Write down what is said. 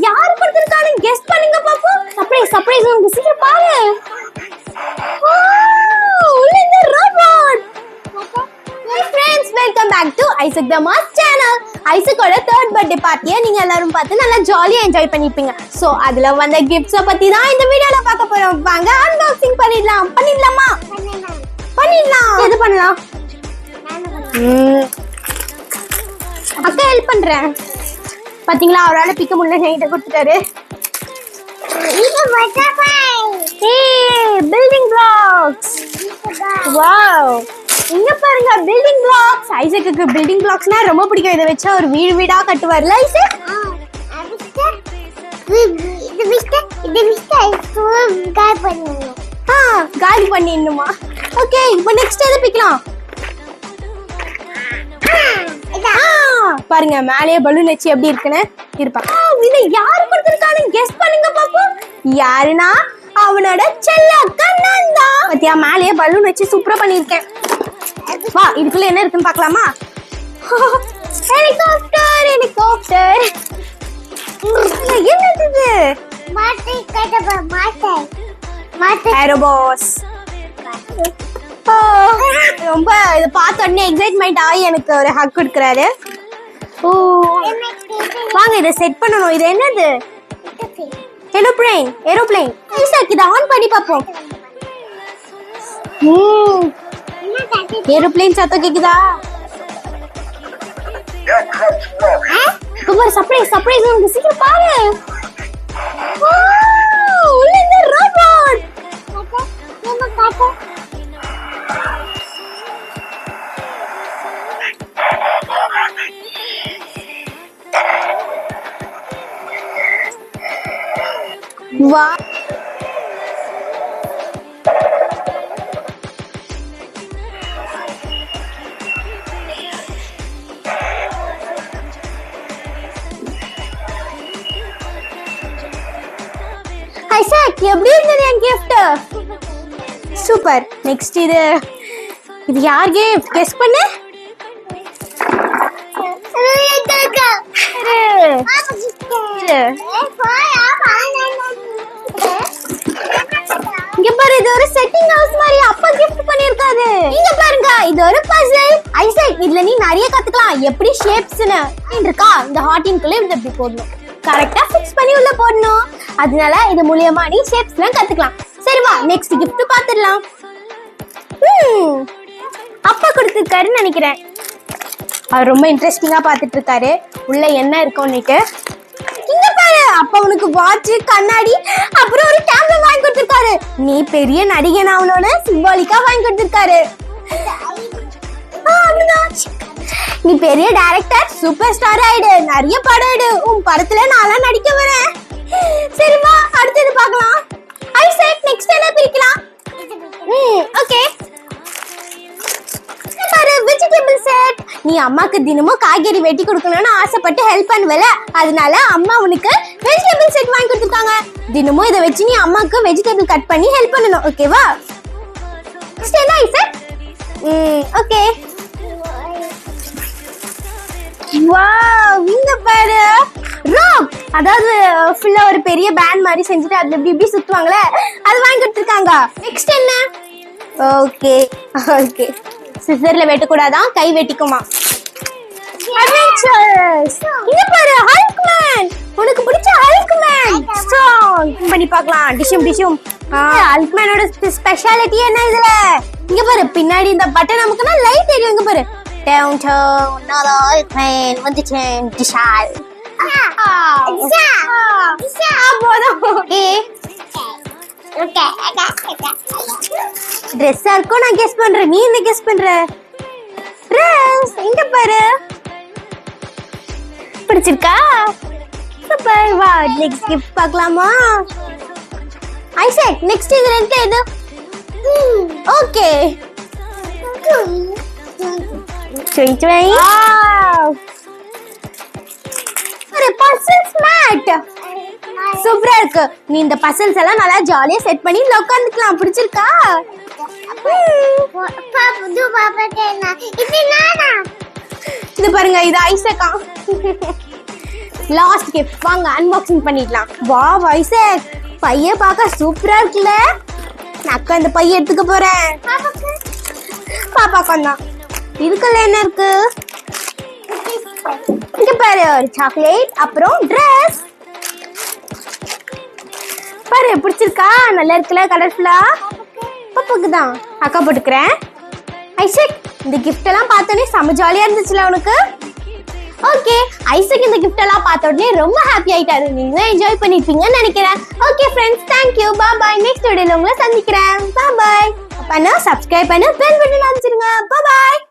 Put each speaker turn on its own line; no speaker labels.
யார் கொடுத்திருக்கானு கெஸ் பண்ணுங்க பாப்போம். சர்ப்ரைஸ் சர்ப்ரைஸ் உங்களுக்கு சீக்கிரம் பாரு. உள்ள இந்த robot. Hey friends, welcome back to Isaac Damas channel. ஐசக்கோட 3rd birthday பார்ட்டியை நீங்க எல்லாரும் பார்த்து நல்லா ஜாலியா என்ஜாய் பண்ணிருப்பீங்க. சோ அதுல வந்த கிஃப்ட்ஸ பத்தி தான் இந்த வீடியோல பார்க்க போறோம். வாங்க அன்பாக்சிங் பண்ணிடலாம். பண்ணிடலாமா? பண்ணிடலாம். எது பண்ணலாம்? அக்கா ஹெல்ப் பண்றேன். பாத்தீங்களா அவரால பிக்க முடியல, என்கிட்ட கொடுத்துட்டாரு. இது பட்டர்ஃப்ளை. ஏய் பில்டிங் பிளாக்ஸ். வாவ். இங்க பாருங்க பில்டிங் பிளாக்ஸ். ஐசக்குக்கு பில்டிங் பிளாக்ஸ்னா ரொம்ப பிடிக்கும். இத வச்சா ஒரு வீடு வீடா கட்டுவார்ல ஐசக். காலி பண்ணிடணுமா? ஓகே இப்போ நெக்ஸ்ட் எதை பிக்கலாம்? பாருங்க மேலேயே பலூன் வச்சு எப்படி இருக்குன்னு இருப்பா. இத யார் கொடுத்திருக்கானு கெஸ் பண்ணுங்க பாப்போம். யாருனா அவனோட செல்ல கண்ணன் தான். பாத்தியா மேலேயே பலூன் வச்சு சூப்பரா பண்ணிருக்கேன். வா இதுக்குள்ள என்ன இருக்குன்னு பார்க்கலாமா? Helicopter helicopter. என்னது இது? மாட்டை கட்டப்பா மாட்டை மாட்டை ஏரோபாஸ். ரொம்ப இத பார்த்த உடனே எக்ஸைட்மென்ட் ஆகி எனக்கு ஒரு ஹக் கொடுக்கறாரு. ஓ வாங்க இத செட் பண்ணனும். இது என்னது? Aeroplane aeroplane. ஐசக் இத ஆன் பண்ணி பாப்போம். ஏரோப்ளேன் சத்தம் கேக்குதா? சூப்பர் சர்ப்ரைஸ் சர்ப்ரைஸ் உங்களுக்கு சீக்கிரம் பாரு. உள்ள இந்த ரோபோட். வா ஐசக் எப்படி இருந்தது என் gift? சூப்பர். நெக்ஸ்ட் இது யார் gift? கெஸ் பண்ணு. இங்க பாரு இது ஒரு செட்டிங் ஹவுஸ் மாதிரி அப்பா கிஃப்ட் பண்ணிருக்காரு. இங்க பாருங்க இது ஒரு பசில். ஐசக் இதுல நீ நிறைய கத்துக்கலாம். எப்படி ஷேப்ஸ்னு இருக்கா? இந்த ஹார்ட்டின்குள்ள இப்படி போடணும், கரெக்டா ஃபிக்ஸ் பண்ணி உள்ள போடணும். அதனால இது மூலமா நீ ஷேப்ஸ்லாம் கத்துக்கலாம். சரி வா நெக்ஸ்ட் gift பாத்துடலாம். அப்பா கொடுத்திருக்காருன்னு நினைக்கிறேன். அவர் ரொம்ப இன்ட்ரெஸ்டிங்கா பாத்துட்டு இருக்காரு. உள்ள என்ன இருக்கும்னுட்டு. இங்க பாரு அப்பா உனக்கு வாட்ச் கண்ணாடி அப்புறம் ஒரு கேமரா வாங்கி கொடுத்திருக்காரு. நீ பெரிய நடிகன் அவனோட சிம்பாலிக்கா வாங்கி கொடுத்திருக்காரு. நீ பெரிய டைரக்டர் சூப்பர் ஸ்டார் ஆயிடு, நிறைய படம் எடு, உன் படத்துல நான்லாம் நடிக்க வரேன். சரி வா அடுத்தது பார்க்கலாம். ஐசக் நெக்ஸ்ட் என்ன பிரிக்கலாம்? ஓகே பாரு வெஜிடபிள் செட். நீ அம்மாக்கு தினமும் காய்கறி வெட்டி கொடுக்கணும்னு ஆசைப்பட்டு ஹெல்ப் பண்ணுவல, அதனால அம்மா உனக்கு வெஜிடபிள் செட் வாங்கி கொடுத்திருக்காங்க. தினமும் இத வச்சு நீ அம்மாக்கு வெஜிடபிள் கட் பண்ணி ஹெல்ப் பண்ணனும். ஓகேவா? நெக்ஸ்ட் என்ன ஐசக்? ஓகே வாவ் இங்க பாரு ராக். அதாவது ஃபுல்லா ஒரு பெரிய பேண்ட் மாதிரி செஞ்சுட்டு அது இப்படி சுத்துவாங்களே அது வாங்கி கொடுத்திருக்காங்க. நெக்ஸ்ட் என்ன? ஓகே ஓகே சிசர்ல வெட்ட கூடாதான், கை வெட்டிக்குமா. அட்வென்ச்சர்ஸ். இங்க பாரு ஹல்க் மேன். உனக்கு பிடிச்ச ஹல்க் மேன் ஸ்ட்ராங் பண்ணி பார்க்கலாம். டிஷும் டிஷும். ஹல்க் மேனோட ஸ்பெஷாலிட்டி என்ன இதுல? இங்க பாரு பின்னாடி இந்த பட்டன் நமக்குனா லைட் எரியும். இங்க பாரு டவுன் டவுன் நாலா மேன் வந்துச்சேன் டிஷால். ட்ரெஸ்ஸா இருக்கும். நான் கெஸ் பண்றேன், நீ என்ன கெஸ் பண்ற? ட்ரெஸ். இங்க பாரு பிடிச்சிருக்கா? சூப்பர். வா நெக்ஸ்ட் கிஃப்ட் பார்க்கலாமா? ஐசக் நெக்ஸ்ட் இது ரெண்டு எது? Okay try try. ஒரு பசில்ஸ் மேட் சூப்பரா இருக்கு. நீ இந்த பசில்ஸ் எல்லாம் நல்லா ஜாலியா செட் பண்ணி உட்காந்துக்கலாம். பிடிச்சிருக்கா? இது பாருங்க இது ஐசக்கா. லாஸ்ட் கிஃப்ட் வாங்க அன்பாக்சிங் பண்ணிடலாம். வா ஐசக், பைய பார்க்க சூப்பரா இருக்குல்ல. நான் அக்கா இந்த பைய எடுத்துக்க போறேன். பாப்பாக்கு தான். இதுக்குள்ள என்ன இருக்கு? இங்க பாரு, ஒரு சாக்லேட் அப்புறம் Dress. பாரு பிடிச்சிருக்கா? நல்லா இருக்குல்ல, கலர்ஃபுல்லா. பாப்பாக்கு தான். அக்கா போட்டுக்கிறேன். ஐசக், இந்த கிஃப்ட் எல்லாம் பார்த்தோன்னே செம ஜாலியா இருந்துச்சுல உனக்கு? ஓகே, ஐசக் இந்த கிஃப்ட் எல்லாம் பார்த்த உடனே ரொம்ப ஹாப்பி ஆயிட்டாரு. நீங்களும் என்ஜாய் பண்ணிருப்பீங்கன்னு நினைக்கிறேன். ஓகே ஃப்ரெண்ட்ஸ், தேங்க்யூ, பாய். நெக்ஸ்ட் வீடியோல உங்களை சந்திக்கிறேன். பாய். அப்பனா சப்ஸ்கிரைப் பண்ணு, பெல் பட்டன் அமுச்சிருங்க. பாய்.